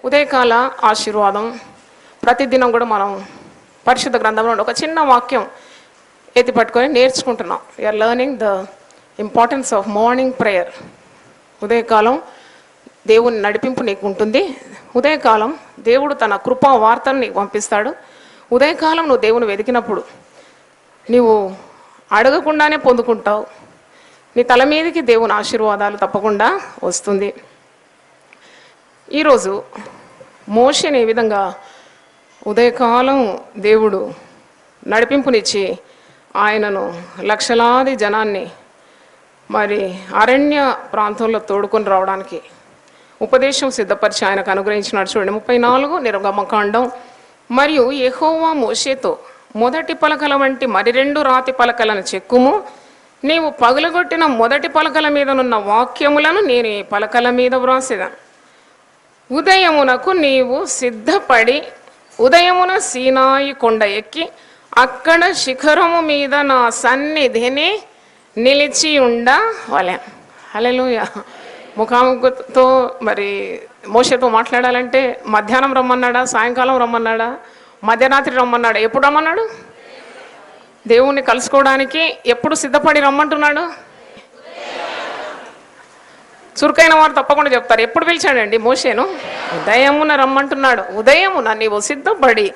ఉదయకాల ఆశీర్వాదం ప్రతిదినం కూడా మనం పరిశుద్ధ గ్రంథంలో ఒక చిన్న వాక్యం ఎత్తి పట్టుకొని నేర్చుకుంటున్నాం. You are learning the importance of morning prayer. ఉదయకాలం దేవుని నడిపింపు నీకు ఉంటుంది. ఉదయకాలం దేవుడు తన కృపా వార్తను నీకు పంపిస్తాడు. ఉదయకాలం నువ్వు దేవుని వెతికినప్పుడు నీవు అడగకుండానే పొందుకుంటావు. నీ తల మీదకి దేవుని ఆశీర్వాదాలు తప్పకుండా వస్తుంది. ఈరోజు మోషేని ఏ విధంగా ఉదయకాలం దేవుడు నడిపింపునిచ్చి ఆయనను లక్షలాది జనాన్ని మరి అరణ్య ప్రాంతంలో తోడుకొని రావడానికి ఉపదేశం సిద్ధపరిచి ఆయనకు అనుగ్రహించినాడు. చూడండి 34 నిర్గమకాండం. మరియు యెహోవా మోషేతో, మొదటి పలకల వంటి మరి 2 రాతి పలకలను చెక్కుము. నీవు పగులగొట్టిన మొదటి పలకల మీదనున్న వాక్యములను నేను ఈ పలకల మీద వ్రాసేదాను. ఉదయమునకు నీవు సిద్ధపడి ఉదయమున సీనాయి కొండ ఎక్కి అక్కడ శిఖరము మీద నా సన్నిధిని నిలిచి ఉండవలె. హల్లెలూయా. ముఖాముఖతో మరి మోషేతో మాట్లాడాలంటే మధ్యాహ్నం రమ్మన్నాడా, సాయంకాలం రమ్మన్నాడా, మధ్యరాత్రి రమ్మన్నాడా, ఎప్పుడు రమ్మన్నాడు? దేవుణ్ణి కలుసుకోవడానికి ఎప్పుడు సిద్ధపడి రమ్మంటున్నాడు? చురుకైన వారు తప్పకుండా చెప్తారు. ఎప్పుడు పిలిచాడండి మోషేను? ఉదయమున రమ్మంటున్నాడు. ఉదయమున నీవు సిద్ధపడి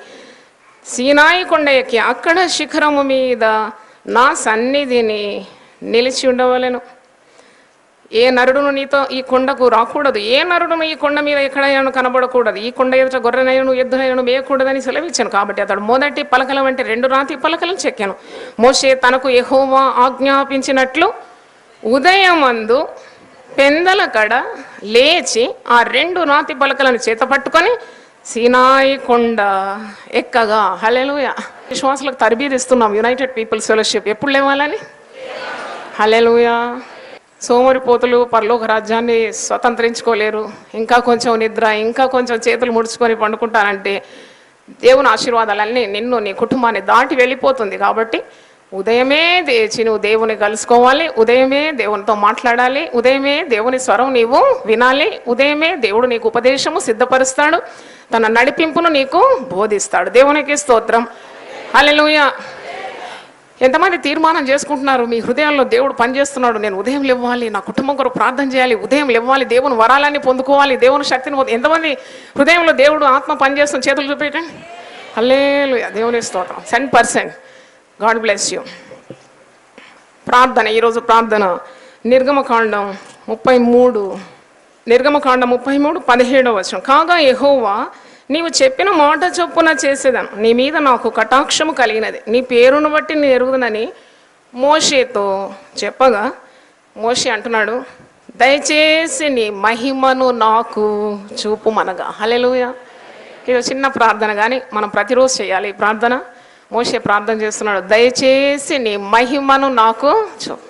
సీనాయి కొండ ఎక్కి అక్కడ శిఖరము మీద నా సన్నిధిని నిలిచి ఉండవలెను. ఏ నరుడును నీతో ఈ కొండకు రాకూడదు, ఏ నరుడును ఈ కొండ మీద ఎక్కడైనా కనబడకూడదు, ఈ కొండ ఎదుట గొర్రెనైనను ఎద్దునైనను మేయకూడదని సెలవిచ్చాను. కాబట్టి అతడు మొదటి పలకల వంటి 2 రాతి పలకలను చెక్కాను. మోషే తనకు యెహోవా ఆజ్ఞాపించినట్లు ఉదయమందు పెందల కడ లేచి ఆ 2 రాతి పలకలను చేత పట్టుకొని సీనాయి కొండ ఎక్కగా. హల్లెలూయా. విశ్వాసులకు తరబీదు ఇస్తున్నాం యునైటెడ్ పీపుల్స్ ఫెలోషిప్. ఎప్పుడు లేవాలని? హల్లెలూయా. సోమరిపోతులు పరలోక రాజ్యాన్ని స్వతంత్రించుకోలేరు. ఇంకా కొంచెం నిద్ర, ఇంకా కొంచెం చేతులు ముడుచుకొని పండుకుంటానంటే దేవుని ఆశీర్వాదాలన్నీ నిన్ను, నీ కుటుంబాన్ని దాటి వెళ్ళిపోతుంది. కాబట్టి ఉదయమే లేచి నువ్వు దేవుని కలుసుకోవాలి. ఉదయమే దేవునితో మాట్లాడాలి. ఉదయమే దేవుని స్వరం నీవు వినాలి. ఉదయమే దేవుడు నీకు ఉపదేశము సిద్ధపరుస్తాడు, తన నడిపింపును నీకు బోధిస్తాడు. దేవునికి స్తోత్రం. హల్లెలూయా. ఎంతమంది తీర్మానం చేసుకుంటున్నారు మీ హృదయంలో దేవుడు పనిచేస్తున్నాడు, నేను ఉదయం లేవాలి, నా కుటుంబం కొరకు ప్రార్థన చేయాలి, ఉదయం లేవాలి, దేవుని వరాలన్నీ పొందుకోవాలి, దేవుని శక్తిని ఎంతమంది హృదయంలో దేవుడు ఆత్మ పనిచేస్తున్న చేతులు చూపేటండి. హల్లెలూయా. దేవుని స్తోత్రం. 100%. God bless you. ప్రార్థన. ఈరోజు ప్రార్థన నిర్గమకాండం 33 17వ వచనం. కాగా యెహోవా, నీవు చెప్పిన మాట చొప్పున చేసేదాను, నీ మీద నాకు కటాక్షము కలిగినది, నీ పేరును బట్టి నేను ఎరుగుదనని మోషేతో చెప్పగా, మోషే అంటున్నాడు, దయచేసి నీ మహిమను నాకు చూపుమనగా. హల్లెలూయా. ఇది చిన్న ప్రార్థన, కానీ మనం ప్రతిరోజు చేయాలి ఈ ప్రార్థన. మోషే ప్రార్థన చేస్తున్నాడు, దయచేసి నీ మహిమను నాకు చూపు.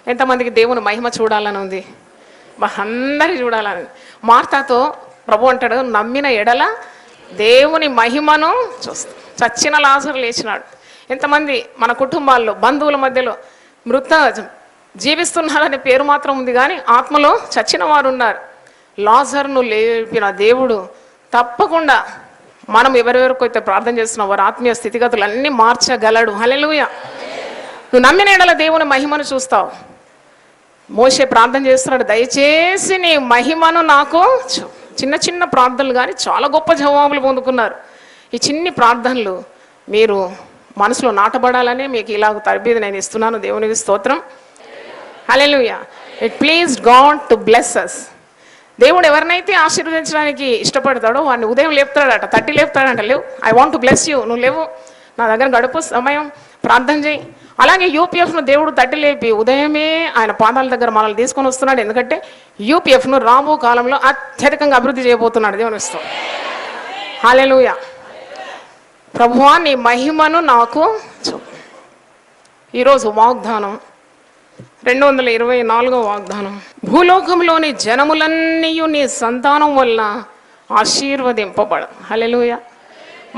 ఎంతమందికి దేవుని మహిమ చూడాలని ఉంది? అందరి చూడాలని. మార్తాతో ప్రభు అంటాడు, నమ్మిన ఎడల దేవుని మహిమను చూస్తాం. చచ్చిన లాజరు లేచినాడు. ఎంతమంది మన కుటుంబాల్లో బంధువుల మధ్యలో మృత జీవిస్తున్నారనే పేరు మాత్రం ఉంది, కానీ ఆత్మలో చచ్చిన వారు ఉన్నారు. లాజరును లేపిన దేవుడు తప్పకుండా మనం ఎవరెవరికి అయితే ప్రార్థన చేస్తున్నాం వారి ఆత్మీయ స్థితిగతులు అన్నీ మార్చగలడు. హల్లెలూయా. నువ్వు నమ్మిన ఎడల దేవుని మహిమను చూస్తావు. మోషే ప్రార్థన చేస్తున్నాడు, దయచేసి నీ మహిమను నాకు. చిన్న చిన్న ప్రార్థనలు కానీ చాలా గొప్ప జవాబులు పొందుకున్నారు. ఈ చిన్ని ప్రార్థనలు మీరు మనసులో నాటబడాలని మీకు ఇలాగ తరబీదు నేను ఇస్తున్నాను. దేవునికి స్తోత్రం. Hallelujah. It pleased God to bless us. దేవుడు ఎవరినైతే ఆశీర్వదించడానికి ఇష్టపడతాడో వాడిని ఉదయం లేపుతాడట, తట్టి లేపుతాడంట. లేవు, I want to bless you, నువ్వు లేవు, నా దగ్గర గడుపు సమయం, ప్రార్థన చేయి. అలాగే యూపీఎఫ్ను దేవుడు తట్టి లేపి ఉదయమే ఆయన పాదాల దగ్గర మనల్ని తీసుకొని వస్తున్నాడు. ఎందుకంటే యూపీఎఫ్ను రాబో కాలంలో అత్యధికంగా అభివృద్ధి చేయబోతున్నాడు. దేవుని స్తోత్రం. హల్లెలూయా. ప్రభువా, నీ మహిమను నాకు చూపు. ఈరోజు వాగ్దానం 224వ వాగ్దానం. భూలోకంలోని జనములన్నీ నీ సంతానం వల్ల ఆశీర్వదింపబడు. హల్లెలూయా.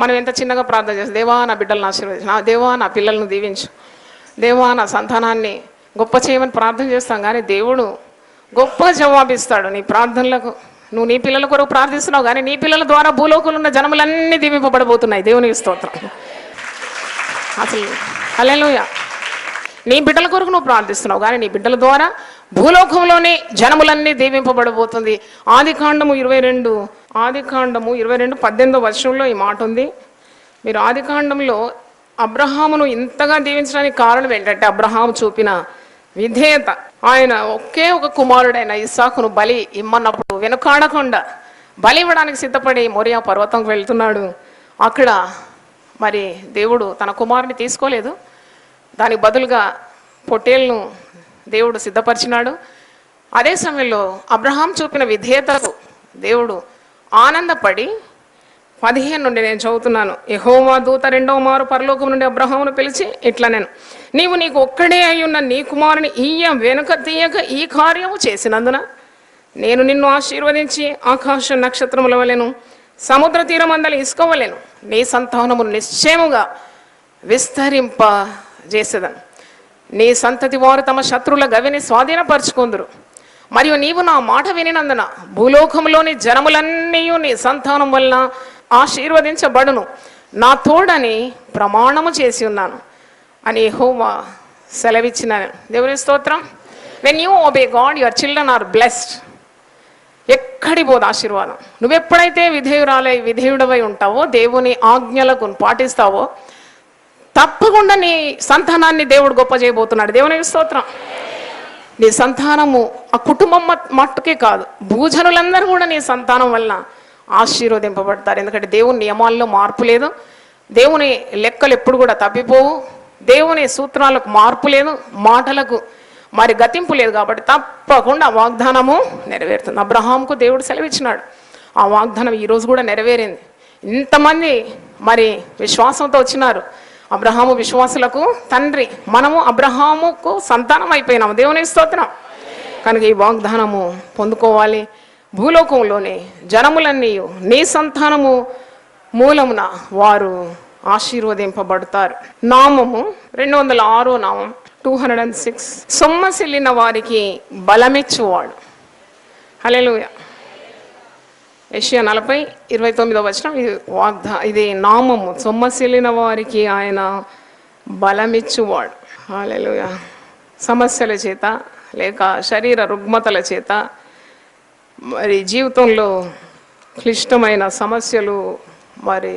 మనం ఎంత చిన్నగా ప్రార్థన చేస్తాం, దేవా నా బిడ్డలను ఆశీర్వదించు, దేవా నా పిల్లలను దీవించు, దేవా నా సంతానాన్ని గొప్ప చేయమని ప్రార్థన చేస్తాం. కానీ దేవుడు గొప్ప జవాబిస్తాడు నీ ప్రార్థనలకు, నువ్వు నీ పిల్లల కొరకు ప్రార్థిస్తున్నావు, కానీ నీ పిల్లల ద్వారా భూలోకంలో ఉన్న జనములన్నీ దీవింపబడబోతున్నాయి. దేవునికి స్తోత్రం. అసలు హల్లెలూయా. నీ బిడ్డల కొరకు నువ్వు ప్రార్థిస్తున్నావు, కానీ నీ బిడ్డల ద్వారా భూలోకంలోనే జనములన్నీ దీవింపబడబోతుంది. ఆదికాండము 22:18 ఈ మాట ఉంది. మీరు ఆదికాండంలో అబ్రహామును ఇంతగా దీవించడానికి కారణం ఏంటంటే అబ్రహాము చూపిన విధేయత. ఆయన ఒకే ఒక కుమారుడైన ఇస్సాకును బలి ఇమ్మన్నప్పుడు వెనుకాడకుండా బలి ఇవ్వడానికి సిద్ధపడి మోరియా పర్వతంకు వెళ్తున్నాడు. అక్కడ మరి దేవుడు తన కుమారుని తీసుకోలేదు, దానికి బదులుగా పొట్టేళ్లను దేవుడు సిద్ధపరిచినాడు. అదే సమయంలో అబ్రహాం చూపిన విధేయతకు దేవుడు ఆనందపడి 15 నుండి నేను చదువుతున్నాను. యెహోవా దూత 2వ మారు పరలోకం నుండి అబ్రహామును పిలిచి ఇట్లా, నీవు నీకు ఒక్కడే అయ్యున్న నీ కుమారుని వెనుక తీయక ఈ కార్యము చేసినందున నేను నిన్ను ఆశీర్వదించి ఆకాశ నక్షత్రముల వలెను సముద్ర తీరమందలి ఇసుకవలెను నీ సంతానమును నిశ్చయముగా విస్తరింపజేసేదను. నీ సంతతి వారు తమ శత్రువుల గవిని స్వాధీనపరుచుకుందురు. మరియు నీవు నా మాట వినినందున భూలోకంలోని జనములన్నీ నీ సంతానం వలన ఆశీర్వదించబడును. నా తోడని ప్రమాణము చేసి ఉన్నాను అని యెహోవా సెలవిచ్చినాను. దేవుని స్తోత్రం. When you obey God your children are blessed. ఎక్కడి పోదు ఆశీర్వాదం. నువ్వెప్పుడైతే విధేయుడవై ఉంటావో, దేవుని ఆజ్ఞలకు పాటిస్తావో, తప్పకుండా నీ సంతానాన్ని దేవుడు గొప్ప చేయబోతున్నాడు. దేవునికి స్తోత్రం. నీ సంతానము ఆ కుటుంబం మట్టుకే కాదు, భూజనులందరూ కూడా నీ సంతానం వలన ఆశీర్వదింపబడతారు. ఎందుకంటే దేవుని నియమాల్లో మార్పు లేదు, దేవుని లెక్కలు ఎప్పుడు కూడా తప్పిపోవు, దేవుని సూత్రాలకు మార్పు లేదు, మాటలకు మరి గతింపు లేదు. కాబట్టి తప్పకుండా వాగ్దానము నెరవేరుతుంది. అబ్రహాంకు దేవుడు సెలవిచ్చినాడు, ఆ వాగ్దానం ఈరోజు కూడా నెరవేరింది. ఇంతమంది మరి విశ్వాసంతో వచ్చినారు. అబ్రహాము విశ్వాసులకు తండ్రి, మనము అబ్రహాముకు సంతానం అయిపోయినాము. దేవునికి స్తోత్రం. కనుక ఈ వాగ్దానము పొందుకోవాలి. భూలోకంలోని జనములన్నీ నీ సంతానము మూలమున వారు ఆశీర్వదింపబడతారు. నామము 206 నామం 206. సొమ్మసిల్లిన వారికి బలమిచ్చువాడు. హల్లెలూయా. యెషయా 40:29 ఇది నామము. సొమ్మసిల్లిన వారికి ఆయన బలమిచ్చువాడు. హల్లెలూయా. సమస్యల చేత లేక శరీర రుగ్మతల చేత మరి జీవితంలో క్లిష్టమైన సమస్యలు మరి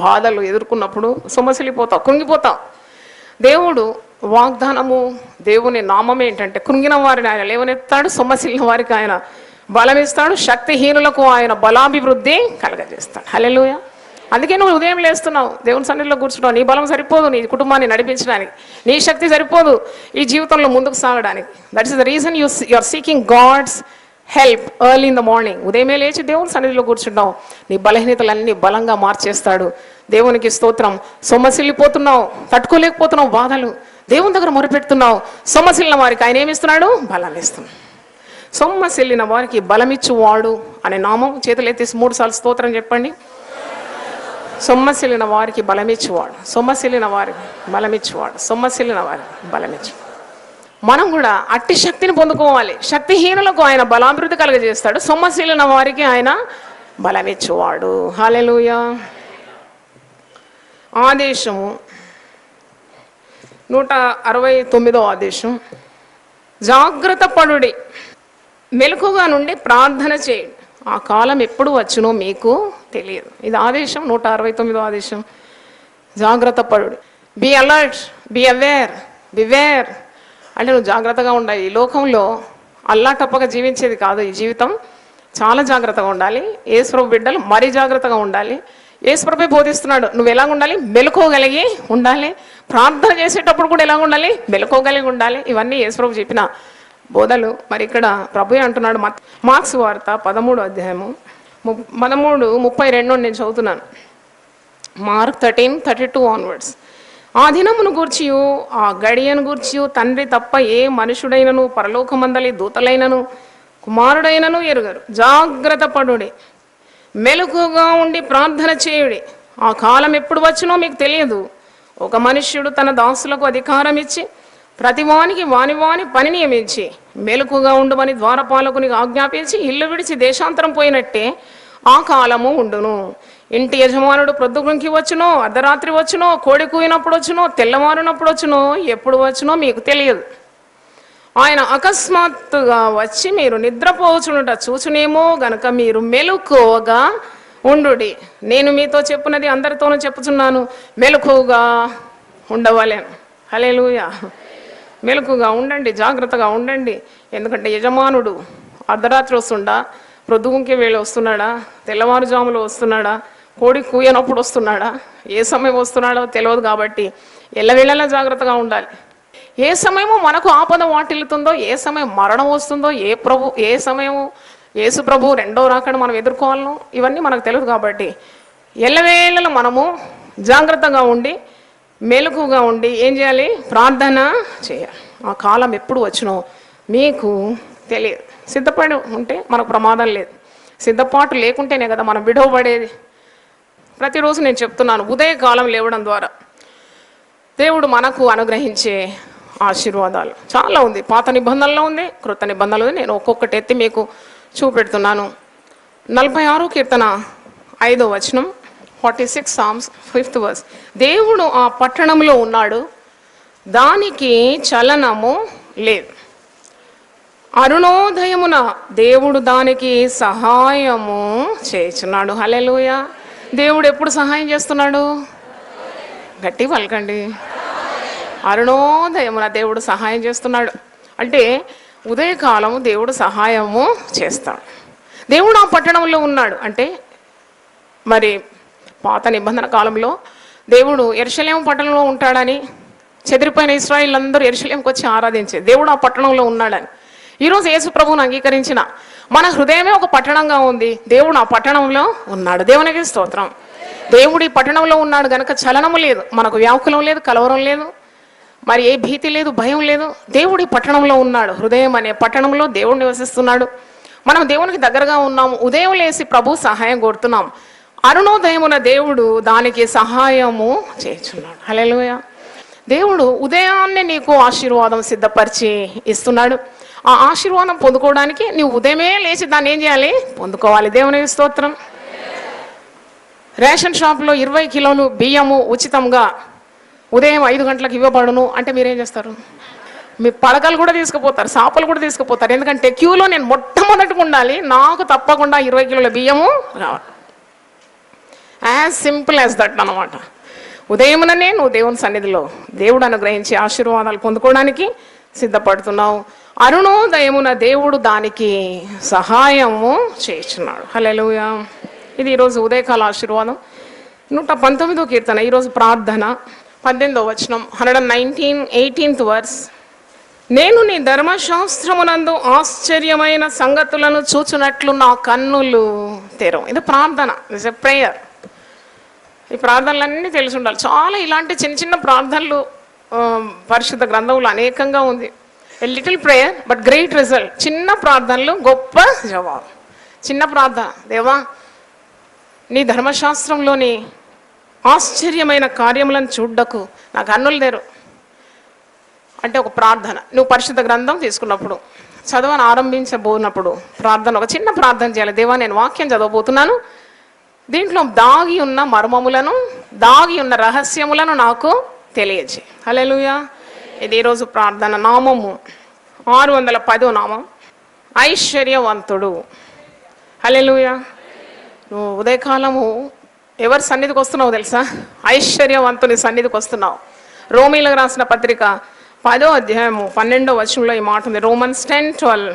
బాధలు ఎదుర్కొన్నప్పుడు సొమ్మసిల్లిపోతావు, కృంగిపోతావు. దేవుడు వాగ్దానము, దేవుని నామం ఏంటంటే కృంగిన వారిని ఆయన లేవనెత్తాడు, సొమ్మసిల్లిన వారికి ఆయన బలమిస్తాడు, శక్తిహీనులకు ఆయన బలాభివృద్ధి కలగజేస్తాడు. హల్లెలూయా. అందుకే నువ్వు ఉదయం లేస్తున్నావు, దేవుని సన్నిధిలో కూర్చుంటావు. నీ బలం సరిపోదు నీ కుటుంబాన్ని నడిపించడానికి, నీ శక్తి సరిపోదు ఈ జీవితంలో ముందుకు సాగడానికి. That is the reason you are seeking God's help early in the morning. ఉదయమే లేచి దేవుని సన్నిధిలో కూర్చుంటావు, నీ బలహీనతలన్నీ బలంగా మార్చేస్తాడు. దేవునికి స్తోత్రం. సొమ్మసిల్లిపోతున్నావు, తట్టుకోలేకపోతున్నావు బాధలు, దేవుని దగ్గర మొరపెడుతున్నావు. సొమ్మసిల్లిన వారికి ఆయన ఏమిస్తున్నాడు? బలాన్ని ఇస్తున్నాడు. సొమ్మసిల్లిన వారికి బలమిచ్చువాడు అనే నామం చేతులెత్తేసి 3 సార్లు స్తోత్రం చెప్పండి. సొమ్మసిల్లిన వారికి బలమిచ్చువాడు, సొమ్మసిల్లిన వారికి బలమిచ్చువాడు, సొమ్మసిల్లిన వారికి బలమిచ్చు. మనం కూడా అట్టి శక్తిని పొందుకోవాలి. శక్తిహీనులకు ఆయన బలాభివృద్ధి కలుగజేస్తాడు, సొమ్మసిల్లిన వారికి ఆయన బలమిచ్చువాడు. హల్లెలూయా. ఆదేశము 169వ ఆదేశం. జాగ్రత్త పడుడి, మెలకుగా నుండి ప్రార్థన చేయండి, ఆ కాలం ఎప్పుడు వచ్చునో మీకు తెలియదు. ఇది ఆదేశం. 169వ ఆదేశం. జాగ్రత్త పడుడి. Be alert, be aware, beware అంటే నువ్వు జాగ్రత్తగా ఉండాలి. ఈ లోకంలో అల్లాటప్పగా జీవించేది కాదు ఈ జీవితం. చాలా జాగ్రత్తగా ఉండాలి. యేసుప్రభు బిడ్డలు మరీ జాగ్రత్తగా ఉండాలి. యేసుప్రభువే బోధిస్తున్నాడు, నువ్వు ఎలా ఉండాలి? మెలకువగలిగి ఉండాలి. ప్రార్థన చేసేటప్పుడు కూడా ఎలా ఉండాలి? మెలకువగలిగి ఉండాలి. ఇవన్నీ యేసుప్రభు చెప్పిన బోధలు. మరి ఇక్కడ ప్రభువే అంటున్నాడు. మార్క్స్ వార్త 13:32 నేను చదువుతున్నాను. Mark 13:32 onwards. ఆ దినమును గూర్చియు ఆ గడియను గూర్చియు తండ్రి తప్ప ఏ మనుషుడైనను పరలోకమందలి దూతలైనను కుమారుడైనను ఎరుగరు. జాగ్రత్త పడుడి, మెలకుగా ఉండి ప్రార్థన చేయుడి, ఆ కాలం ఎప్పుడు వచ్చునో మీకు తెలియదు. ఒక మనుష్యుడు తన దాసులకు అధికారం ఇచ్చి ప్రతివానికి వాని వాని పని నియమించి మెలకుగా ఉండమని ద్వారపాలకునికి ఆజ్ఞాపించి ఇల్లు విడిచి దేశాంతరం పోయినట్టే ఆ కాలము ఉండును. ఇంటి యజమానుడు ప్రొద్దుగుంకి వచ్చునో, అర్ధరాత్రి వచ్చునో, కోడి కూయినప్పుడు వచ్చునో, తెల్లవారినప్పుడు వచ్చునో, ఎప్పుడు వచ్చునో మీకు తెలియదు. ఆయన అకస్మాత్తుగా వచ్చి మీరు నిద్రపోవచ్చునుట చూచునేమో గనక మీరు మెలకువగా ఉండుడి. నేను మీతో చెప్పున్నది అందరితోనూ చెప్పుచున్నాను, మెలకువగా ఉండవలెను. హల్లెలూయా. మెలకుగా ఉండండి, జాగ్రత్తగా ఉండండి. ఎందుకంటే యజమానుడు అర్ధరాత్రి వస్తుండా, ప్రొద్దుగుంకి వేళ వస్తున్నాడా, తెల్లవారుజాములో వస్తున్నాడా, కోడి కూయనప్పుడు వస్తున్నాడా, ఏ సమయం వస్తున్నాడో తెలియదు. కాబట్టి ఎల్లవేళలా జాగ్రత్తగా ఉండాలి. ఏ సమయము మనకు ఆపద వాటిల్లుతుందో, ఏ సమయం మరణం వస్తుందో, ఏ సమయము యేసు ప్రభు రెండో రాకడ మనం ఎదుర్కోవాలనో ఇవన్నీ మనకు తెలియదు. కాబట్టి ఎల్లవేళలా మనము జాగ్రత్తగా ఉండి మెలకుగా ఉండి ఏం చేయాలి? ప్రార్థన చేయాలి. ఆ కాలం ఎప్పుడు వచ్చినో మీకు తెలియదు. సిద్ధపడి ఉంటే మనకు ప్రమాదం లేదు. సిద్ధపాటు లేకుంటేనే కదా మనం విడవబడేది. ప్రతిరోజు నేను చెప్తున్నాను, ఉదయకాలం లేవడం ద్వారా దేవుడు మనకు అనుగ్రహించే ఆశీర్వాదాలు చాలా ఉంది. పాత నిబంధనలో ఉంది, క్రొత్త నిబంధనలో ఉంది. నేను ఒక్కొక్కటి ఎత్తి మీకు చూపెడుతున్నాను. 46 కీర్తన 5వ వచనం, 46 Psalms 5th verse. దేవుడు ఆ పట్టణంలో ఉన్నాడు, దానికి చలనము లేదు. అరుణోదయమున దేవుడు దానికి సహాయము చేస్తున్నాడు. హల్లెలూయా. దేవుడు ఎప్పుడు సహాయం చేస్తున్నాడు? గట్టి పలకండి. అరుణోదయమున దేవుడు సహాయం చేస్తున్నాడు. అంటే ఉదయకాలము దేవుడు సహాయము చేస్తాడు. దేవుడు ఆ పట్టణంలో ఉన్నాడు అంటే మరి పాత నిబంధన కాలంలో దేవుడు యెరూషలేము పట్టణంలో ఉంటాడని, చెదిరిపోయిన ఇశ్రాయేలు అందరూ యెరూషలేముకి వచ్చి ఆరాధించే దేవుడు ఆ పట్టణంలో ఉన్నాడని. ఈరోజు యేసు ప్రభువును అంగీకరించిన మన హృదయమే ఒక పట్టణంగా ఉంది. దేవుడు ఆ పట్టణంలో ఉన్నాడు. దేవునికి స్తోత్రం. దేవుడు ఈ పట్టణంలో ఉన్నాడు గనక చలనము లేదు, మనకు వ్యాకులం లేదు, కలవరం లేదు, మరి ఏ భీతి లేదు, భయం లేదు. దేవుడు ఈ పట్టణంలో ఉన్నాడు. హృదయం అనే పట్టణంలో దేవుడు నివసిస్తున్నాడు. మనం దేవునికి దగ్గరగా ఉన్నాము. ఉదయం లేసి ప్రభు సహాయం కోరుతున్నాం. అరుణోదయమున దేవుడు దానికి సహాయము చేస్తున్నాడు. హల్లెలూయా. దేవుడు ఉదయాన్నే నీకు ఆశీర్వాదం సిద్ధపరిచి ఇస్తున్నాడు. ఆ ఆశీర్వాదం పొందుకోవడానికి నీవు ఉదయమే లేచి దాన్ని ఏం చేయాలి? పొందుకోవాలి. దేవునికి స్తోత్రం. రేషన్ షాప్లో 20 కిలోలు బియ్యము ఉచితంగా ఉదయం 5 గంటలకు ఇవ్వబడును అంటే మీరేం చేస్తారు? మీ పడకలు కూడా తీసుకుపోతారు, చేపలు కూడా తీసుకుపోతారు. ఎందుకంటే క్యూలో నేను మొట్టమొదటిగా ఉండాలి, నాకు తప్పకుండా 20 కిలోల బియ్యము రావాలి. యాజ్ సింపుల్ యాజ్ దట్ అనమాట. ఉదయముననే నువ్వు దేవుని సన్నిధిలో దేవుడు అనుగ్రహించి ఆశీర్వాదాలు పొందుకోవడానికి సిద్ధపడుతున్నావు. అరుణోదయమున దేవుడు దానికి సహాయము చేస్తున్నాడు. హల్లెలూయా. ఇది ఈరోజు ఉదయకాల ఆశీర్వాదం. 119వ కీర్తన ఈరోజు ప్రార్థన 18వ వచనం, 119 18th verse. నేను నీ ధర్మశాస్త్రమునందు ఆశ్చర్యమైన సంగతులను చూచునట్లు నా కన్నులు తెరవు. ఇది ప్రార్థన, ఇట్స్ ఎ ప్రేయర్. ఈ ప్రార్థనలన్నీ తెలిసి ఉండాలి. చాలా ఇలాంటి చిన్న చిన్న ప్రార్థనలు పరిశుద్ధ గ్రంథంలో అనేకంగా ఉంది. A little prayer but great result. చిన్న ప్రార్థనలు గొప్ప జవాబు. చిన్న ప్రార్థన, దేవా నీ ధర్మశాస్త్రంలోని ఆశ్చర్యమైన కార్యములను చూడ్డకు నాకు కన్నులు తెరు అంటే ఒక ప్రార్థన. నువ్వు పరిశుద్ధ గ్రంథం తీసుకున్నప్పుడు, చదవని ఆరంభించబోనప్పుడు ప్రార్థన, ఒక చిన్న ప్రార్థన చేయాలి. దేవా నేను వాక్యం చదవబోతున్నాను, దీంట్లో దాగి ఉన్న మర్మములను, దాగి ఉన్న రహస్యములను నాకు తెలియజేయి. హల్లెలూయా. ఇది ఈరోజు ప్రార్థన. నామము 610వ నామం, ఐశ్వర్యవంతుడు. హల్లెలూయా. నువ్వు ఉదయకాలము ఎవరి సన్నిధికి వస్తున్నావు తెలుసా? ఐశ్వర్యవంతుని సన్నిధికి వస్తున్నావు. రోమీలకు రాసిన పత్రిక 10వ అధ్యాయము 12వ వచనంలో ఈ మాట ఉంది. Romans 10:12.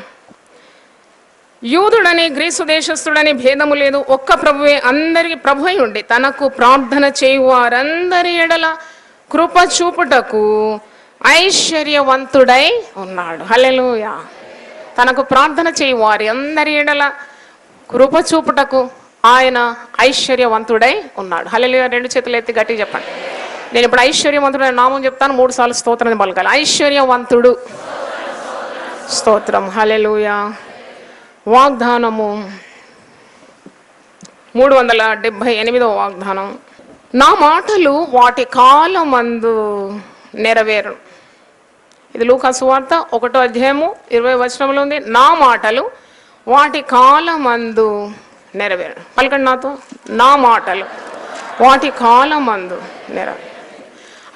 యూదుడని గ్రీసు దేశస్థుడని భేదము లేదు, ఒక్క ప్రభువే అందరికి ప్రభు అయి ఉండి తనకు ప్రార్థన చేయు వారందరి ఎడల కృప చూపుటకు ఐశ్వర్యవంతుడై ఉన్నాడు. హల్లెలూయా. తనకు ప్రార్థన చేయు వారి అందరి ఎడల కృప చూపుటకు ఆయన ఐశ్వర్యవంతుడై ఉన్నాడు. హల్లెలూయా. 2 చేతులు ఎత్తి గట్టిగా చెప్పండి. నేను ఇప్పుడు ఐశ్వర్యవంతుడైన నామం చెప్తాను, 3 సార్లు స్తోత్రాన్ని పలకాలి. ఐశ్వర్యవంతుడు. స్తోత్రం. హల్లెలూయా. వాగ్దానము 378వ వాగ్దానం. నా మాటలు వాటి కాలమందు నెరవేరు. ఇది లూకా సువార్త 1వ అధ్యాయము 20వ వచనంలో ఉంది. నా మాటలు వాటి కాలమందు నెరవేరు. పలకండి నాతో, నా మాటలు వాటి కాలమందు నెరవేరు.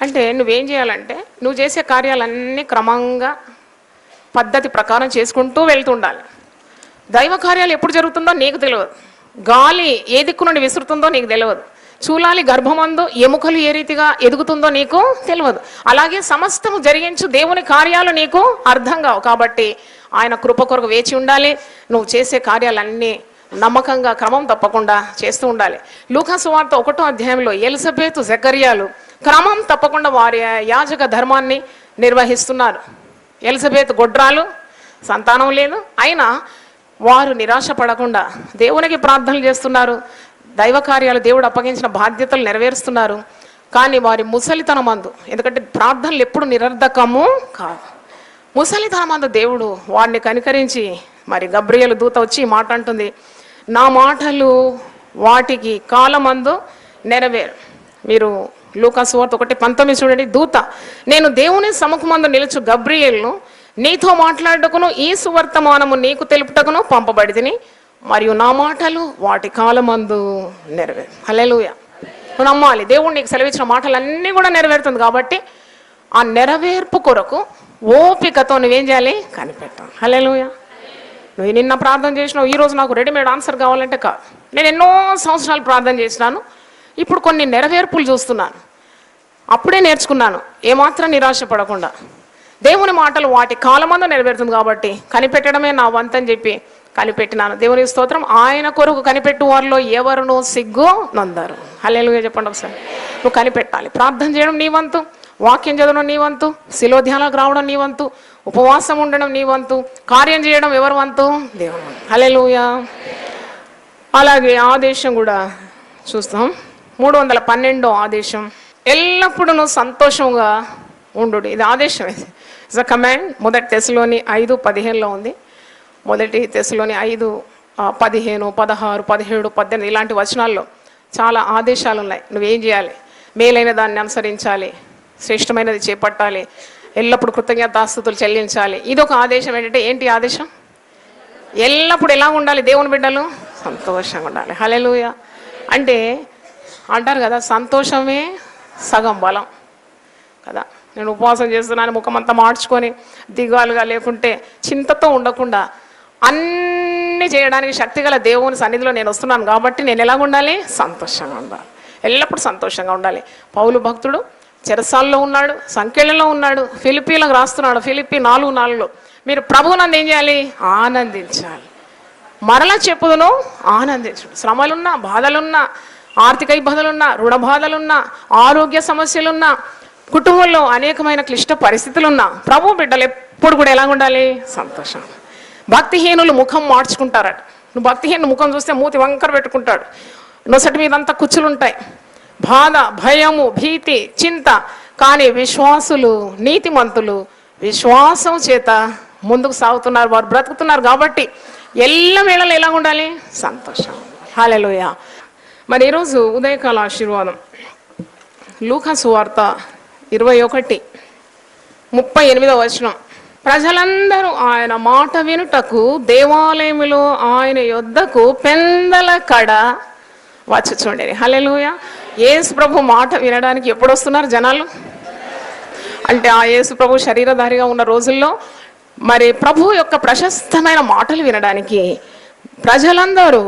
అంటే నువ్వేం చేయాలంటే నువ్వు చేసే కార్యాలన్నీ క్రమంగా పద్ధతి ప్రకారం చేసుకుంటూ వెళ్తుండాలి. దైవ కార్యాలు ఎప్పుడు జరుగుతుందో నీకు తెలియదు. గాలి ఏ దిక్కు నుండి విసురుతుందో నీకు తెలియదు. చూలాలి గర్భమందు ఎముకలు ఏ రీతిగా ఎదుగుతుందో నీకు తెలియదు. అలాగే సమస్తము జరిగించు దేవుని కార్యాలు నీకు అర్థం కావు. కాబట్టి ఆయన కృప కొరకు వేచి ఉండాలి. నువ్వు చేసే కార్యాలన్నీ నమ్మకంగా క్రమం తప్పకుండా చేస్తూ ఉండాలి. లూకా సువార్త 1వ అధ్యాయంలో ఎలిజబెతు జకర్యాలు క్రమం తప్పకుండా వారి యాజక ధర్మాన్ని నిర్వహిస్తున్నారు. ఎలిజబెత్ గొడ్రాలు, సంతానం లేదు, అయినా వారు నిరాశ పడకుండా దేవునికి ప్రార్థనలు చేస్తున్నారు. దైవ కార్యాలు దేవుడు అప్పగించిన బాధ్యతలు నెరవేరుస్తున్నారు. కానీ వారి ముసలితనమందు, ఎందుకంటే ప్రార్థనలు ఎప్పుడు నిరర్ధకము కాదు, ముసలితనమందు దేవుడు వారిని కనికరించి మరి గబ్రియలు దూత వచ్చి ఈ మాట అంటుంది, నా మాటలు వాటికి కాలమందు నెరవేరు. మీరు లూకా సువార్త 1:19 చూడండి. దూత, నేను దేవుని సముఖమందు నిలుచు గబ్రియేలును నీతో మాట్లాడుటకును ఈ సువర్తమానము నీకు తెలుపుటకును పంపబడితిని, మరియు నా మాటలు వాటి కాలమందు నెరవేరు. హల్లెలూయా. నువ్వు నమ్మాలి, దేవుడు నీకు సెలవిచ్చిన మాటలన్నీ కూడా నెరవేరుతుంది. కాబట్టి ఆ నెరవేర్పు కొరకు ఓపికతో నువ్వేం చేయాలి? కనిపెట్టాలి. హల్లెలూయా. నువ్వు నిన్న ప్రార్థన చేసినావు, ఈరోజు నాకు రెడీమేడ్ ఆన్సర్ కావాలంటే కాదు. నేను ఎన్నో సంవత్సరాలు ప్రార్థన చేసినాను, ఇప్పుడు కొన్ని నెరవేర్పులు చూస్తున్నాను. అప్పుడే నేర్చుకున్నాను, ఏమాత్రం నిరాశ పడకుండా దేవుని మాటలు వాటి కాలమందు నెరవేరుతుంది. కాబట్టి కనిపెట్టడమే నా వంతని చెప్పి కనిపెట్టినాను. దేవుని స్తోత్రం. ఆయన కొరకు కనిపెట్టు వారిలో ఎవరునూ సిగ్గు నొందరు. హల్లెలూయా చెప్పండి ఒకసారి. నువ్వు కనిపెట్టాలి. ప్రార్థన చేయడం నీ వంతు, వాక్యం చదవడం నీ వంతు, శిలో ధ్యానాలకు రావడం నీ వంతు, ఉపవాసం ఉండడం నీ వంతు, కార్యం చేయడం ఎవరి వంతు? దేవుని వంతు. హల్లెలూయా. అలాగే ఆదేశం కూడా చూస్తాం. 312వ ఆదేశం, ఎల్లప్పుడూ నువ్వు సంతోషంగా ఉండు. ఇది ఆదేశం, ఇట్స్ అ కమాండ్. మొదటి తెస్సలోని 5:15 ఉంది. మొదటి తెస్సలోని 5:15, 16, 17, 18 ఇలాంటి వచనాల్లో చాలా ఆదేశాలు ఉన్నాయి. నువ్వేం చేయాలి? మేలైన దాన్ని అనుసరించాలి, శ్రేష్టమైనది చేపట్టాలి, ఎల్లప్పుడు కృతజ్ఞతాస్తుతులు చెల్లించాలి. ఇది ఒక ఆదేశం. ఏంటి ఆదేశం? ఎల్లప్పుడు ఎలా ఉండాలి? దేవుని బిడ్డలు సంతోషంగా ఉండాలి. హల్లెలూయా. అంటే అంటారు కదా, సంతోషమే సగం బలం కదా. నేను ఉపవాసం చేస్తున్నాను, ముఖమంతా మార్చుకొని దిగాలుగా లేకుంటే చింతతో ఉండకుండా అన్నీ చేయడానికి శక్తి గల దేవుని సన్నిధిలో నేను వస్తున్నాను. కాబట్టి నేను ఎలా ఉండాలి? సంతోషంగా ఉండాలి, ఎల్లప్పుడూ సంతోషంగా ఉండాలి. పౌలు భక్తుడు చెరసాల్లో ఉన్నాడు, సంఖ్యలలో ఉన్నాడు, ఫిలిప్పీలకు రాస్తున్నాడు. ఫిలిప్పీ 4:4 మీరు ప్రభువునందు ఏం చేయాలి? ఆనందించాలి. మరలా చెప్పుదును, ఆనందించు. శ్రమలున్నా, బాధలున్నా, ఆర్థిక ఇబ్బందులున్నా, రుణ బాధలున్నా, ఆరోగ్య సమస్యలున్నా, కుటుంబంలో అనేకమైన క్లిష్ట పరిస్థితులున్నా ప్రభు బిడ్డలు ఎప్పుడు కూడా ఎలా ఉండాలి? సంతోషం. భక్తిహీనులు ముఖం మార్చుకుంటారట. నువ్వు భక్తిహీను ముఖం చూస్తే మూతి వంకర పెట్టుకుంటాడు, నొసటి మీదంతా కుచ్చులుంటాయి, బాధ, భయము, భీతి, చింత. కానీ విశ్వాసులు, నీతిమంతులు విశ్వాసం చేత ముందుకు సాగుతున్నారు, వారు బ్రతుకుతున్నారు. కాబట్టి ఎల్లవేళలో ఎలా ఉండాలి? సంతోషం. హల్లెలూయా. మరి ఈరోజు ఉదయకాల ఆశీర్వాదం లూకా సువార్త 21:38 వచనం. ప్రజలందరూ ఆయన మాట వినుటకు దేవాలయములో ఆయన యొద్దకు పెందల కడ వచ్చి చూడండి. హల్లెలూయా. యేసు ప్రభు మాట వినడానికి ఎప్పుడు వస్తున్నారు జనాలు? అంటే ఆ యేసు ప్రభు శరీరధారిగా ఉన్న రోజుల్లో మరి ప్రభు యొక్క ప్రశస్తమైన మాటలు వినడానికి ప్రజలందరూ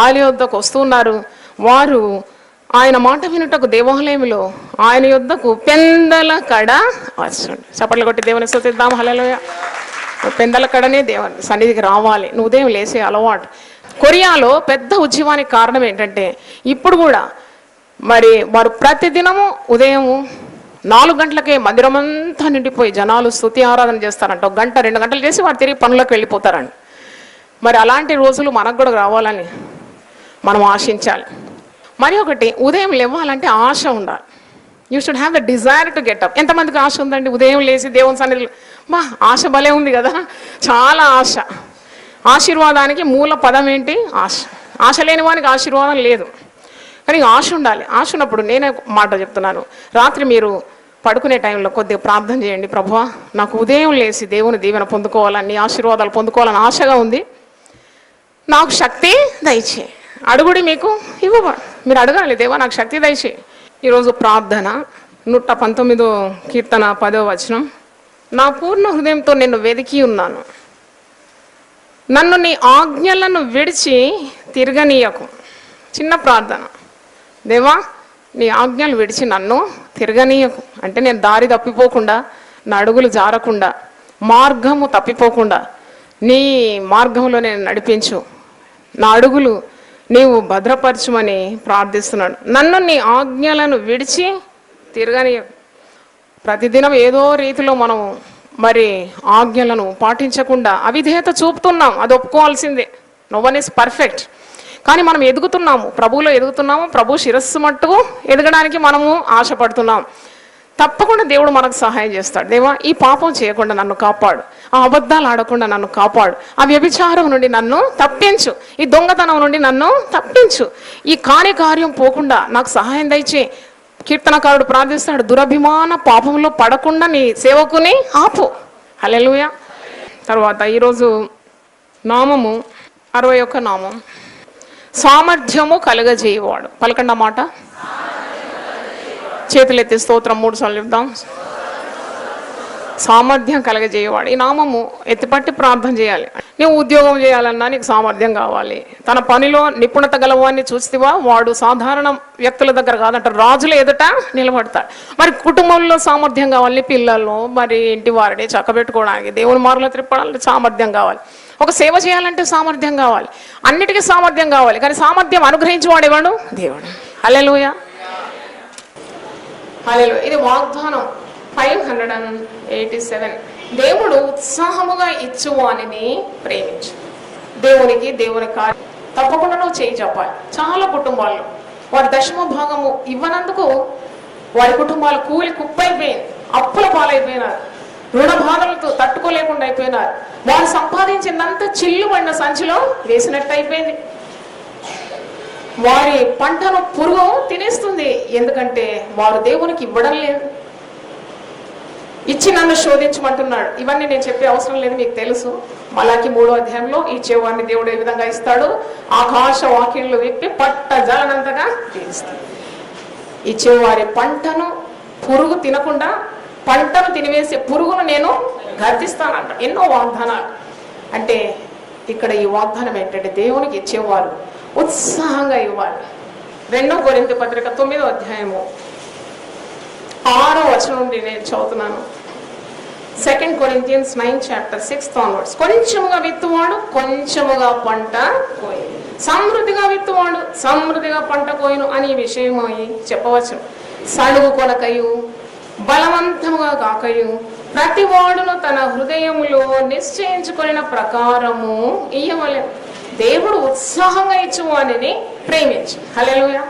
ఆయన యొద్దకు వస్తున్నారు. వారు ఆయన మాట వినుటకు దేవాలయంలో ఆయన యొద్దకు పెందల కడ వచ్చండి. చప్పట్లు కొట్టి దేవుని స్తుతిద్దాం. హల్లెలూయా. పెందల కడనే దేవుని సన్నిధికి రావాలి. నువ్వు ఉదయం లేసే అలవాటు. కొరియాలో పెద్ద ఉద్యమానికి కారణం ఏంటంటే ఇప్పుడు కూడా మరి వారు ప్రతిదినము ఉదయం 4 గంటలకే మందిరం అంతా నిండిపోయి జనాలు స్తుతి ఆరాధన చేస్తారంట. 1 గంట 2 గంటలు చేసి వారు తిరిగి పనులకు వెళ్ళిపోతారండి. మరి అలాంటి రోజులు మనకు కూడా రావాలని మనం ఆశించాలి. మరి ఒకటి, ఉదయం లేవాలంటే ఆశ ఉండాలి. You should have the desire to get up. ఎంతమందికి ఆశ ఉందండి? ఉదయం లేచి దేవుని సన్నిధిలో ఆశ భలే ఉంది కదా, చాలా ఆశ. ఆశీర్వాదానికి మూల పదం ఏంటి? ఆశ. ఆశ లేని వానికి ఆశీర్వాదం లేదు. కానీ ఆశ ఉండాలి. ఆశ ఉన్నప్పుడు నేనే మాట చెప్తున్నాను, రాత్రి మీరు పడుకునే టైంలో కొద్దిగా ప్రార్థన చేయండి. ప్రభువా, నాకు ఉదయం లేచి దేవుని దీవెన పొందుకోవాలని, ఆశీర్వాదాలు పొందుకోవాలని ఆశగా ఉంది, నాకు శక్తి దయచే. అడుగుడి మీకు ఇవ్వబడు. మీరు అడగాలి, దేవా నాకు శక్తి దయచే. ఈరోజు ప్రార్థన 119 కీర్తన 10వ వచనం. నా పూర్ణ హృదయంతో నిన్ను వెదికి ఉన్నాను, నన్ను నీ ఆజ్ఞలను విడిచి తిరగనీయకు. చిన్న ప్రార్థన, దేవా నీ ఆజ్ఞలు విడిచి నన్ను తిరగనీయకు. అంటే నేను దారి తప్పిపోకుండా, నా అడుగులు జారకుండా, మార్గము తప్పిపోకుండా నీ మార్గంలో నేను నడిపించు, నా అడుగులు నీవు భద్రపరచుమని ప్రార్థిస్తున్నాడు. నన్ను నీ ఆజ్ఞలను విడిచి తిరగనీయకు. ప్రతిదినం ఏదో రీతిలో మనం మరి ఆజ్ఞలను పాటించకుండా అవిధేయత చూపుతున్నాం, అది ఒప్పుకోవాల్సిందే. No one is perfect. కానీ మనం ఎదుగుతున్నాము, ప్రభువులో ఎదుగుతున్నాము, ప్రభు శిరస్సు మట్టుకు ఎదగడానికి మనము ఆశపడుతున్నాం. తప్పకుండా దేవుడు మనకు సహాయం చేస్తాడు. దేవా ఈ పాపం చేయకుండా నన్ను కాపాడు, ఆ అబద్ధాలు ఆడకుండా నన్ను కాపాడు, ఆ వ్యభిచారం నుండి నన్ను తప్పించు, ఈ దొంగతనం నుండి నన్ను తప్పించు, ఈ కాని కార్యం పోకుండా నాకు సహాయం దయచే. కీర్తనకారుడు ప్రార్థిస్తాడు, దురభిమాన పాపంలో పడకుండా నీ సేవకుని ఆపు. హల్లెలూయా. తర్వాత ఈరోజు నామము 61 నామం, సామర్థ్యము కలుగజేయవాడు. పలకండి మాట. చేతులెత్తి స్తోత్రం 3 సార్లు చెప్దాం. సామర్థ్యం కలగజేయవాడు. ఈ నామము ఎత్తిపట్టి ప్రార్థన చేయాలి. నువ్వు ఉద్యోగం చేయాలన్నా నీకు సామర్థ్యం కావాలి. తన పనిలో నిపుణత గలవాన్ని చూస్తేవా వాడు సాధారణ వ్యక్తుల దగ్గర కాదంట, రాజుల ఎదుట నిలబడతాడు. మరి కుటుంబంలో సామర్థ్యం కావాలి, పిల్లల్లో మరి ఇంటి వారిని చక్కబెట్టుకోవడానికి, దేవుని మార్గంలో త్రిప్పడానికి సామర్థ్యం కావాలి. ఒక సేవ చేయాలంటే సామర్థ్యం కావాలి, అన్నిటికీ సామర్థ్యం కావాలి. కానీ సామర్థ్యం అనుగ్రహించేవాడేవాడు దేవుడు. హల్లెలూయా, హల్లెలూయా. ఇది వాగ్దానం 587. దేవుడు ఉత్సాహముగా ఇచ్చువానిని ప్రేమించు. దేవుని కార్యం తప్పకుండా నువ్వు చేయి చెప్పాలి. చాలా కుటుంబాల్లో వారి దశమ భాగము ఇవ్వనందుకు వారి కుటుంబాలు కూలి కుప్పైపోయింది, అప్పుల పాలైపోయినారు, రుణ బాధలతో తట్టుకోలేకుండా అయిపోయినారు. వారు సంపాదించినంత చిల్లు పడిన సంచిలో వేసినట్టు అయిపోయింది. వారి పంటను పురుగు తినేస్తుంది, ఎందుకంటే వారు దేవునికి ఇవ్వడం లేదు. ఇచ్చి నన్ను శోధించమంటున్నాడు. ఇవన్నీ నేను చెప్పే అవసరం లేదు, మీకు తెలుసు. మలాకి 3వ అధ్యాయంలో ఇచ్చేవాడిని దేవుడు ఏ విధంగా ఇస్తాడు, ఆకాశ వాక్యంలో విప్పి పట్ట జలనంతగా తీస్తాడు. ఇచ్చేవారి పంటను పురుగు తినకుండా పంటను తినివేసే పురుగును నేను గర్దిస్తానంట. ఎన్నో వాగ్దానాలు. అంటే ఇక్కడ ఈ వాగ్దానం ఏంటంటే దేవునికి ఇచ్చేవారు ఉత్సాహంగా ఇవ్వాలి. 2 కొరింథీ పత్రిక 9వ అధ్యాయము 6వ వచనం నుండి నేను చదువుతున్నాను. 2 Corinthians 9 chapter 6 onwards. కొంచెముగా విత్తువాడు కొంచెముగా పంట కోయి, సమృద్ధిగా విత్తువాడు సమృద్ధిగా పంట కోయును అని ఈ విషయమై చెప్పవచ్చు. సడుగు కొనకయు బలవంతముగా కాకయు ప్రతి వాడును తన హృదయములో నిశ్చయించుకొనిన ప్రకారము ఇయ్యవలెను. దేవుడు ఉత్సాహంగా ఇచ్చువానిని ప్రేమించు. హల్లెలూయా.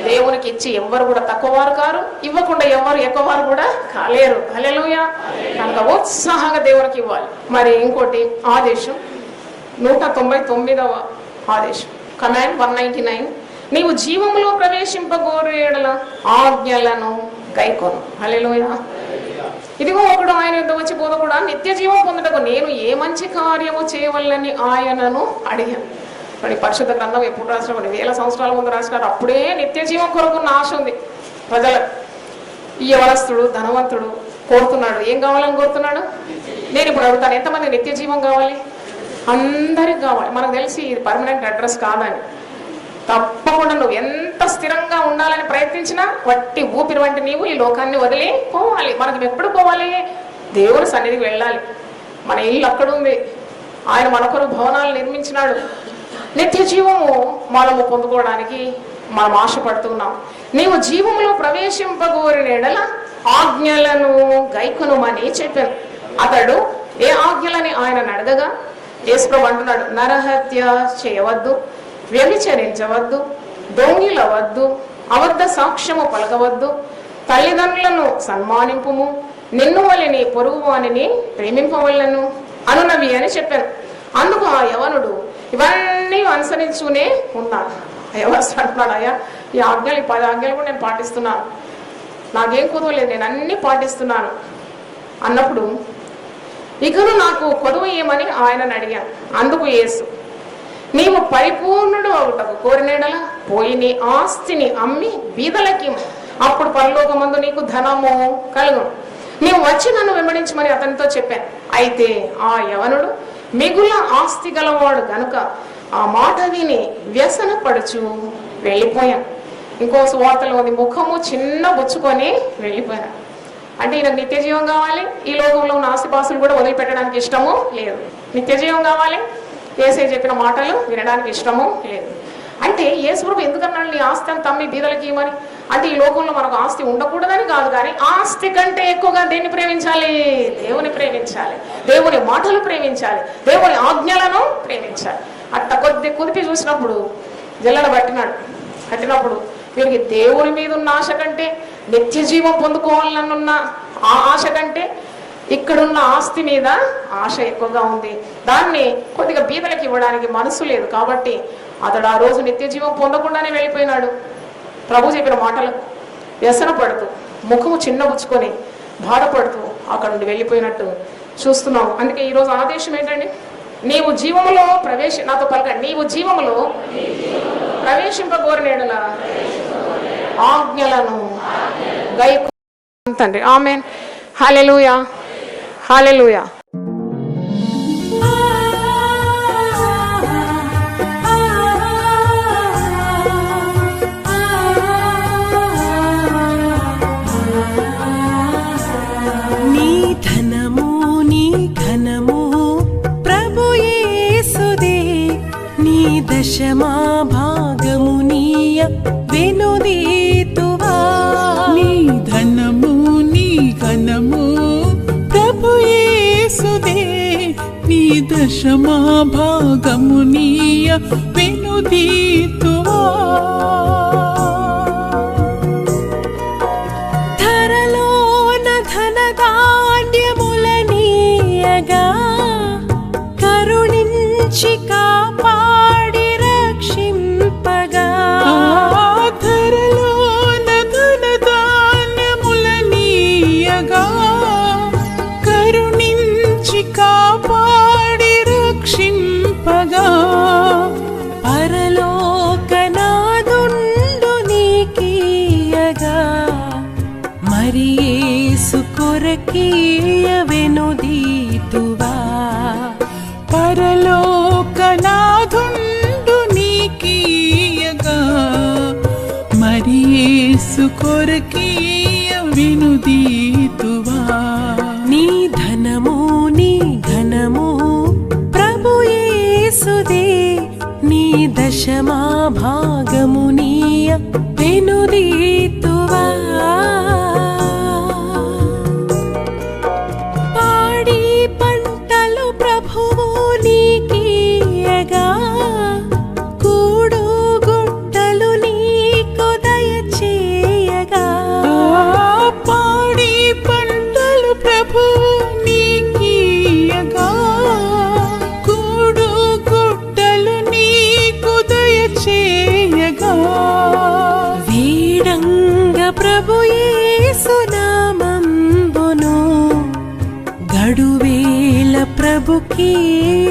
దేవునికి ఇచ్చి ఎవ్వరు కూడా తక్కువవారు కారు, ఇవ్వకుండా ఎవరు ఎక్కువవారు కూడా కాలేరు. హల్లెలూయా. కనుక ఉత్సాహంగా దేవునికి ఇవ్వాలి. మరి ఇంకోటి ఆదేశం 199వ ఆదేశం, కమాండ్ 199. నీవు జీవములో ప్రవేశింపగోరేడల ఆజ్ఞలను గైకొను. హల్లెలూయా. ఇదిగో ఒకడు ఆయన యుద్ధ వచ్చి బోధకుడా, నిత్య జీవం పొందుటకు నేను ఏ మంచి కార్యము చేయవల్లని ఆయనను అడిగాను. మరి పరిశుద్ధ గ్రంథం ఎప్పుడు రాసిన, కొన్ని వేల సంవత్సరాల ముందు రాసినారు. అప్పుడే నిత్య జీవం కొరకున్న ఆశ ఉంది ప్రజలకు. ఈ యవనస్తుడు ధనవంతుడు కోరుతున్నాడు, ఏం కావాలని కోరుతున్నాడు? నేను ఇప్పుడు అడుగుతాను, ఎంతమంది నిత్య జీవం కావాలి? అందరికి కావాలి. మనకు తెలిసి ఇది పర్మనెంట్ అడ్రస్ కాదని. తప్పకుండా నువ్వు ఎంత స్థిరంగా ఉండాలని ప్రయత్నించినా వట్టి ఊపిరి వంటి నీవు ఈ లోకాన్ని వదిలి పోవాలి. మనకి ఎప్పుడు పోవాలి? దేవుని సన్నిధికి వెళ్ళాలి. మన ఇల్లు అక్కడ ఉంది, ఆయన మనకొరు భవనాలు నిర్మించినాడు. నిత్య జీవము మనము పొందుకోవడానికి మనం ఆశపడుతున్నాం. నీవు జీవములో ప్రవేశింపగోరిన ఎడల ఆజ్ఞలను గైకొనుమని చెప్పాను. అతడు ఏ ఆజ్ఞలని ఆయన అడగగా యేసుప్రభువు అంటున్నాడు, నరహత్య చేయవద్దు, వ్యభిచరించవద్దు, దొంగిలవద్దు, అబద్ధ సాక్ష్యము పలకవద్దు, తల్లిదండ్రులను సన్మానింపుము, నిన్ను వలె నీ పొరుగు వానిని ప్రేమింపవలను అనునవి అని చెప్పాను. అందుకు ఆ యవనుడు ఇవన్నీ అనుసరించునే ఉన్నాడు. యవనస్తుడు అంటున్నాడు, అయ్యా ఈ ఆజ్ఞలు, ఈ 10 ఆజ్ఞలు కూడా నేను పాటిస్తున్నాను, నాకేం కుదవలేదు, నేను అన్నీ పాటిస్తున్నాను అన్నప్పుడు ఇకను నాకు కొదువ ఏమని ఆయనను అడిగాను. అందుకు యేసు, నీవు పరిపూర్ణుడు అవుటకు కోరినేడల పోయి నీ ఆస్తిని అమ్మి బీదలకి, అప్పుడు పరలోకమందు నీకు ధనము కలుగు, నీవు వచ్చి నన్ను వెంబడించమని అతనితో చెప్పాను. అయితే ఆ యవనుడు మిగుల ఆస్తి గలవాడు గనుక ఆ మాట విని వ్యసన పడుచు వెళ్ళిపోయాను. ఇంకో సువార్తలో ఉంది, ముఖము చిన్న బుచ్చుకొని వెళ్ళిపోయాను. అంటే ఈయనకు నిత్య జీవం కావాలి, ఈ లోకంలో ఉన్న ఆస్తిపాస్తులు కూడా వదిలిపెట్టడానికి ఇష్టము లేదు. నిత్య జీవం కావాలి, యేసే చెప్పిన మాటలు వినడానికి ఇష్టము లేదు. అంటే యేసు ప్రభు ఎందుకన్నాడు నీ ఆస్తి అంతా అమ్మి బీదలకి ఇవ్వమని? అంటే ఈ లోకంలో మనకు ఆస్తి ఉండకూడదని కాదు, కానీ ఆస్తి కంటే ఎక్కువగా దేన్ని ప్రేమించాలి? దేవుని ప్రేమించాలి, దేవుని మాటలు ప్రేమించాలి, దేవుని ఆజ్ఞలను ప్రేమించాలి. అట్ట కొద్ది కుదిపి చూసినప్పుడు జల్లడ పట్టినప్పుడు వీరికి దేవుని మీద ఉన్న ఆశ కంటే, నిత్య జీవం పొందుకోవాలనున్న ఆ ఆశ కంటే ఇక్కడున్న ఆస్తి మీద ఆశ ఎక్కువగా ఉంది. దాన్ని కొద్దిగా బీదలకు ఇవ్వడానికి మనసు లేదు. కాబట్టి అతడు ఆ రోజు నిత్య జీవం పొందకుండానే వెళ్ళిపోయినాడు. ప్రభు చెప్పిన మాటలకు వ్యసన పడుతూ, ముఖము చిన్నబుచ్చుకొని బాధపడుతూ అక్కడ నుండి వెళ్ళిపోయినట్టు చూస్తున్నాం. అందుకే ఈరోజు ఆదేశం ఏంటండి? నీవు జీవములో నాతో పలకండి, నీవు జీవములో ప్రవేశింపగోరినేడల ఆజ్ఞలను గైకొను తండ్రి. ఆమేన్. హల్లెలూయా, హల్లెలూయా. నీ ధనము నీ ఘనము ప్రభు యేసుదే, నీ దశమా భాగము నీయ వెనుదీతువా. నీ ధనము నీ ఘనము ప్రభు యేసుదే, నీ దశమా భాగము నీయ వెనుదీతువా. ధరలోన ధనధాన్యములనీయగా కరుణించి కాపాడి రక్షింపగా. ధరలోన ధనధాన్యములనీయగా కరుణించి కాపాడి రక్షింపగా. పరలోకనాదుండు నీకీయగా మరి యేసు కొరకీయ వెనుదీతువా. పరలోకనాథుండు నీకీయగా మరి యేసు కొరకీయ వెనుదీతువా. నీ ధనము నీ ఘనము ప్రభు యేసుదే, నీ దశమా భాగము నీయ వెనుదీతువా. పాడి పంటలు ప్రభువు నీకీయగా కూడు గుట్టలు నీకు దయచేయగా. పాడి పంటలు ప్రభు నీకీయగా కూడు గుట్టలు నీకు దయచేయగా. వీడంగ ప్రభు యేసు నామంబును గడువేల ప్రభుకీయ